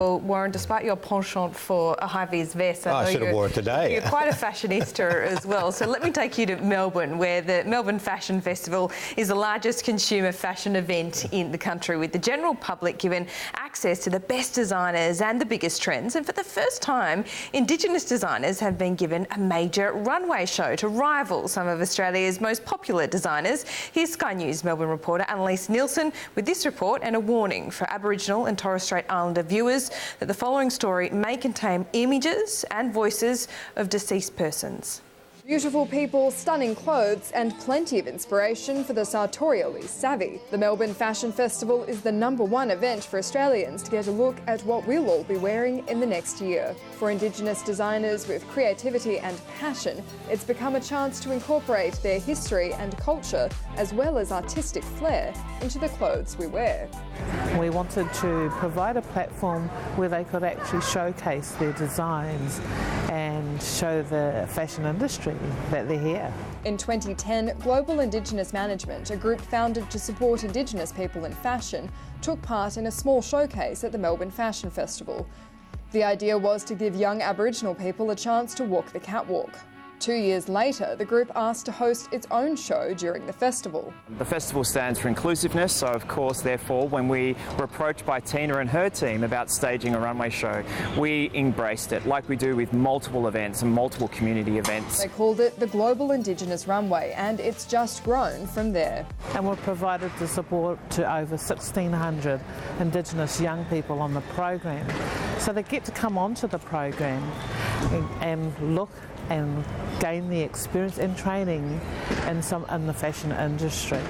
Well, Warren, despite your penchant for a high-vis vest, I should have wore it today. You're quite a fashionista as well. So let me take you to Melbourne, where the Melbourne Fashion Festival is the largest consumer fashion event in the country, with the general public given access to the best designers and the biggest trends. And for the first time, Indigenous designers have been given a major runway show to rival some of Australia's most popular designers. Here's Sky News Melbourne reporter Annalise Nielsen with this report and a warning for Aboriginal and Torres Strait Islander viewers that the following story may contain images and voices of deceased persons. Beautiful people, stunning clothes and plenty of inspiration for the sartorially savvy. The Melbourne Fashion Festival is the #1 event for Australians to get a look at what we'll all be wearing in the next year. For Indigenous designers with creativity and passion, it's become a chance to incorporate their history and culture, as well as artistic flair, into the clothes we wear. We wanted to provide a platform where they could actually showcase their designs and show the fashion industry that they're here. In 2010, Global Indigenous Management, a group founded to support Indigenous people in fashion, took part in a small showcase at the Melbourne Fashion Festival. The idea was to give young Aboriginal people a chance to walk the catwalk. 2 years later, the group asked to host its own show during the festival. The festival stands for inclusiveness, so of course, therefore, when we were approached by Tina and her team about staging a runway show, we embraced it, like we do with multiple events and multiple community events. They called it the Global Indigenous Runway, and it's just grown from there. And we've provided the support to over 1,600 Indigenous young people on the program, so they get to come onto the program and look and gain the experience and training in the fashion industry.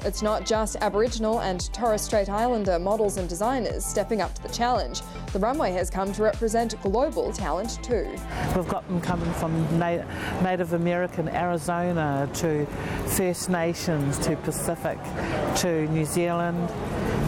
It's not just Aboriginal and Torres Strait Islander models and designers stepping up to the challenge. The runway has come to represent global talent too. We've got them coming from Native American Arizona to First Nations to Pacific to New Zealand,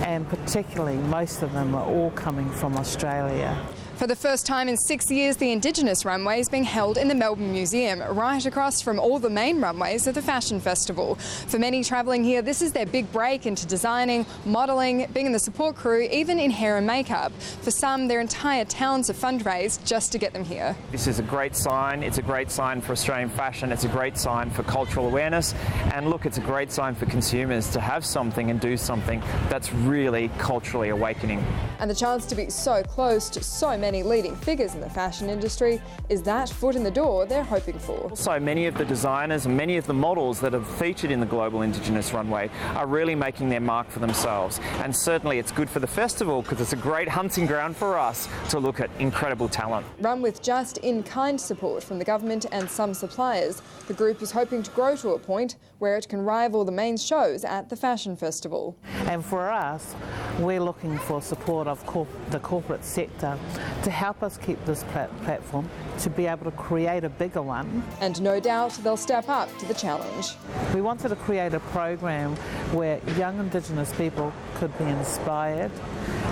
and particularly most of them are all coming from Australia. For the first time in 6 years, the Indigenous runway is being held in the Melbourne Museum, right across from all the main runways of the Fashion Festival. For many travelling here, this is their big break into designing, modelling, being in the support crew, even in hair and makeup. For some, their entire towns have fundraised just to get them here. This is a great sign. It's a great sign for Australian fashion. It's a great sign for cultural awareness. And look, it's a great sign for consumers to have something and do something that's really culturally awakening. And the chance to be so close to so many leading figures in the fashion industry is that foot in the door they're hoping for. Also, many of the designers and many of the models that have featured in the Global Indigenous Runway are really making their mark for themselves. And certainly it's good for the festival because it's a great hunting ground for us to look at incredible talent. Run with just in-kind support from the government and some suppliers, the group is hoping to grow to a point where it can rival the main shows at the Fashion Festival. And for us, we're looking for support of the corporate sector to help us keep this platform, to be able to create a bigger one. And no doubt they'll step up to the challenge. We wanted to create a program where young Indigenous people could be inspired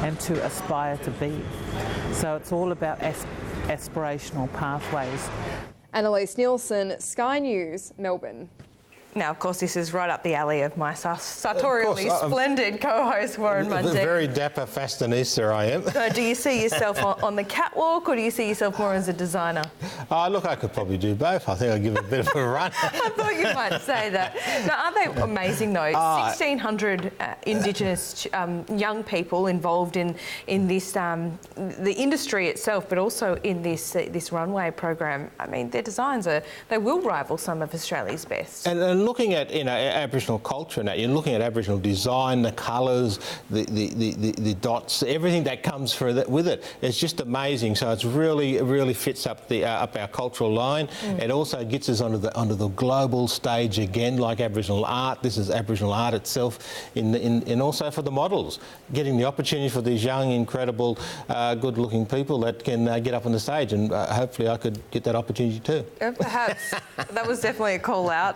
and to aspire to be. So it's all about aspirational pathways. Annalise Nielsen, Sky News, Melbourne. Now, of course, this is right up the alley of my sartorially splendid co-host, Warren Mundy. Very dapper fashionista I am. So do you see yourself on the catwalk, or do you see yourself more as a designer? Look, I could probably do both. I think I'll give it a bit of a run. I thought you might say that. Now, aren't they amazing, though? 1,600 Indigenous young people involved in this, the industry itself, but also in this runway program. I mean, their designs they will rival some of Australia's best. And looking at Aboriginal culture now, you're looking at Aboriginal design, the colours, the dots, everything that comes with it. It's just amazing. So it's really fits up our cultural line. It also gets us onto the global stage again, like Aboriginal art. This is Aboriginal art itself, and also for the models, getting the opportunity for these young, incredible, good-looking people that can get up on the stage, and hopefully I could get that opportunity too. Perhaps that was definitely a call out.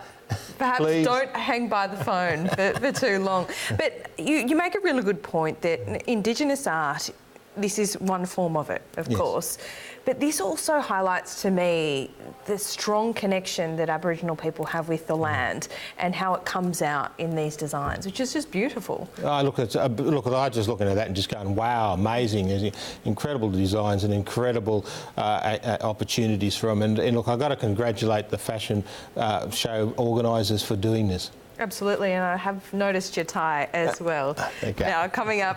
Perhaps Please. Don't hang by the phone for too long. But you make a really good point that Indigenous art, this is one form of it, of course. But this also highlights to me the strong connection that Aboriginal people have with the land and how it comes out in these designs, which is just beautiful. I just looking at that and just going, wow, amazing. There's incredible designs and incredible opportunities for them. And look, I've got to congratulate the fashion show organisers for doing this. Absolutely, and I have noticed your tie as well. Okay. Now, coming up